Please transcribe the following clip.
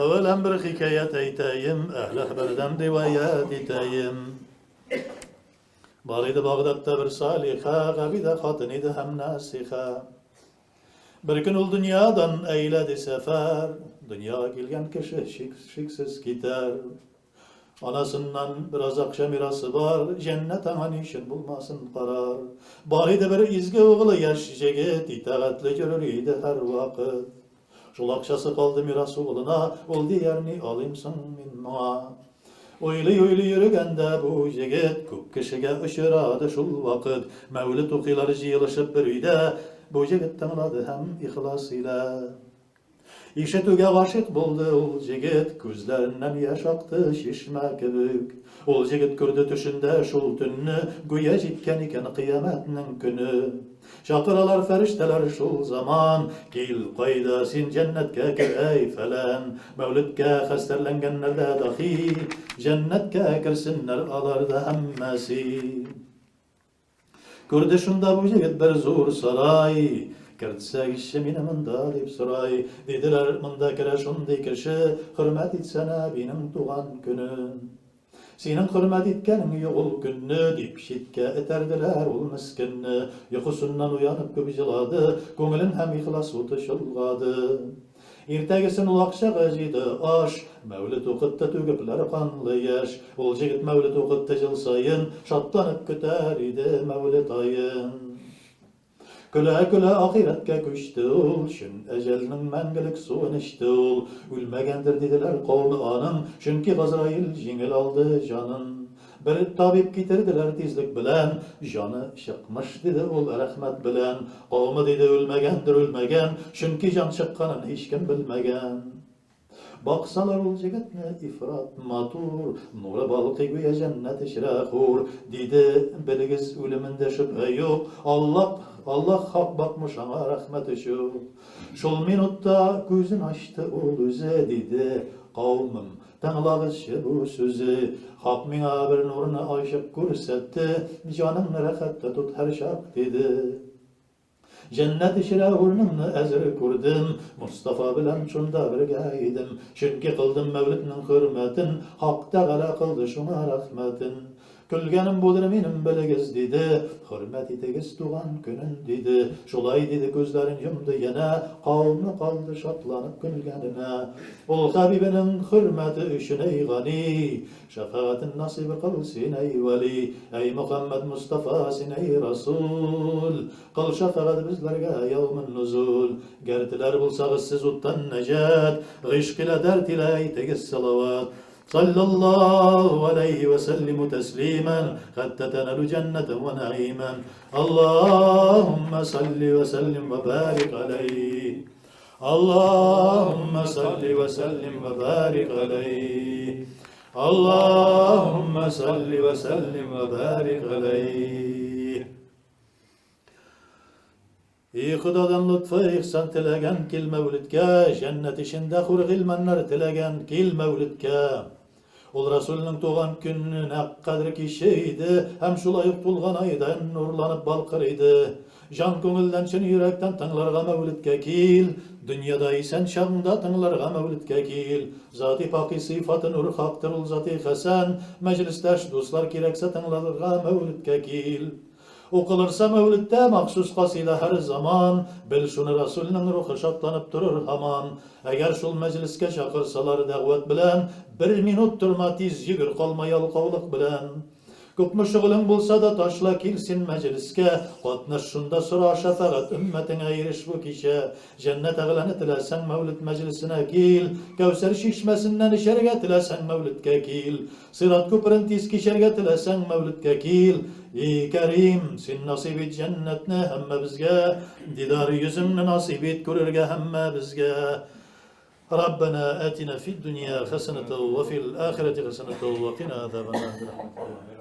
Evvelen bir hikayet eyteyim, ehl-i haberden rivayet eteyim. Barıydı Bağdat'ta bir saliha, gabide hatınıydı hem nasiha. Bir gün ol dünyadan eyledi sefer, dünya gelgen kişi şiksiz gider. Anasından biraz akşam mirası var, cennet aman işin bulmasın karar. Barıydı bir izgi oğlu yaş jigit, itaatli yürürüydü her vakit. Şol akşası kaldı miras oğluna, ol diğerini alimsin minna. Oylu yürügende bu jigit, köp kişiге ışıradı şol vakit. Mevlid okuyorlar jiyılışıp bir uyda, bu jigit tanıladı hem ihlasıyla. İşitüge aşık buldu ol jigit, gözlerinden yaş aktı şişme kibik. Ol jigit gördü tüşünde şol tünni, güya jitken iken kıyametinin günü. Şakıralar ferişteler şol zaman, gel qayda sin cennetke kir ey falan. Mevlidke hasterlengenler dahi, cennetke kirsinler alarda hemmesi. Gördü şunda bu jigit bir zor saray, Kertsek işi mine mında deyip soray. Dediler mında kere şundi kişi, hürmet etsene benim doğan günün. Senin hürmet etkenin yol günü, deyip şitke eterdiler ol miskinni. Yukusundan uyanıp köbücüladı, gönülün hem ihlas utuşulgadı. Ertegesin ul akşağa jidi aş, Mevlid okuttu tügüpler kanlı yaş. Ol jigit Mevlid okuttu jıl sayın, şatlanıp küter idi Mevlid ayın. Küle küle ahiretke köştü ol, şün ecelinin mengelik suyun içti ol. Ülmegendir dediler kavmi anın, çünkü Gazrail jingil aldı canın. Bir tabip getirdiler tizlik bilen, canı çıkmış dedi ol rahmet bilen. Kavmi dedi ölmegendir ölmegen, çünkü can çıkkanın hiç kim bilmegen. Baksalar ol jigitne ifrat matur, nura balıqı güya cennet işrahur. Dedi bilgiz ölümünde şüphe yok, Allah hak bakmış ama rahmeti şu. Şol minutta gözün açtı ol özü dedi, kavmim tanılağışı bu sözü. Hak mina bir nurunu aşık görsetti, canım rahatta tut her şak dedi. Cennet işine hurnumnu ezri kurdum, Mustafa bilen şunda birgeydim. Çünkü kıldım Mevlid'nin hürmetin, Hak'ta gala kıldı şuna rahmetin. Külgenim budur benim bilgiz dedi, hürmet etigiz tuğan günün dedi. Şolay dedi gözlerin yumdu yine, kavmi kaldı şatlanıp külgenine. Ol Habibinin hürmeti üçün ey gani, şefaatin nasibi kılsın ey veli. Ey Muhammed Mustafa sin ey Resul, kıl şefaat bizlerge yevmin nuzul. Gertiler bulsağız siz uttan necat, gışk ile dert ile eytegiz salavat. Sallallahu aleyhi ve sellimu teslimen, hatta tenalu cenneten ve naimen. Allahümme salli ve sellim ve barik aleyhi. Allahümme salli ve sellim ve barik aleyhi. Allahümme salli ve sellim ve barik aleyhi. İyi Xudadan lütfı ihsan tilegen kil mevlidke, cennet işinde hurgilmenler tilegen kil mevlidke. Ol Resulünün doğan gününün hak kadri kişiydi, hem şulayıp bulgan aydan nurlanıp balkırıydı. Can gönülden çın yürekten tanlarga mevlidke kil, dünyada isen şağında tanlarga mevlidke kil. Zati paki sıfatı nur haktır ol zati hasen, meclisteş dostlar kirekse tanlarga mevlidke kil. Okulursa mevlidde maksus kasida her zaman, bil şunu Resulünün ruhu şatlanıp durur haman. Eğer şul mecliske çakırsalar davet bilen, bir minut durma tiz yigir kalma yalqavlık bilen. Köpmü şugulun bulsa da taşla kilsin mecliske, qatnaş şunda sıra şefaat ümmetine eriş bu kişe. Cennet ağlanı tilesen mevlid meclisine kil, Kevser şişmesinden işerge tilesen mevlidke kil. Sırat köprün tiz kişerge tilesen mevlidke kil. Ey Kerim, sin nasip et cennetne hemme bizge, didar yüzünne nasip et görürge hemme bizge. ربنا آتنا في الدنيا حسنة وفي الآخرة حسنة وقنا عذاب النار.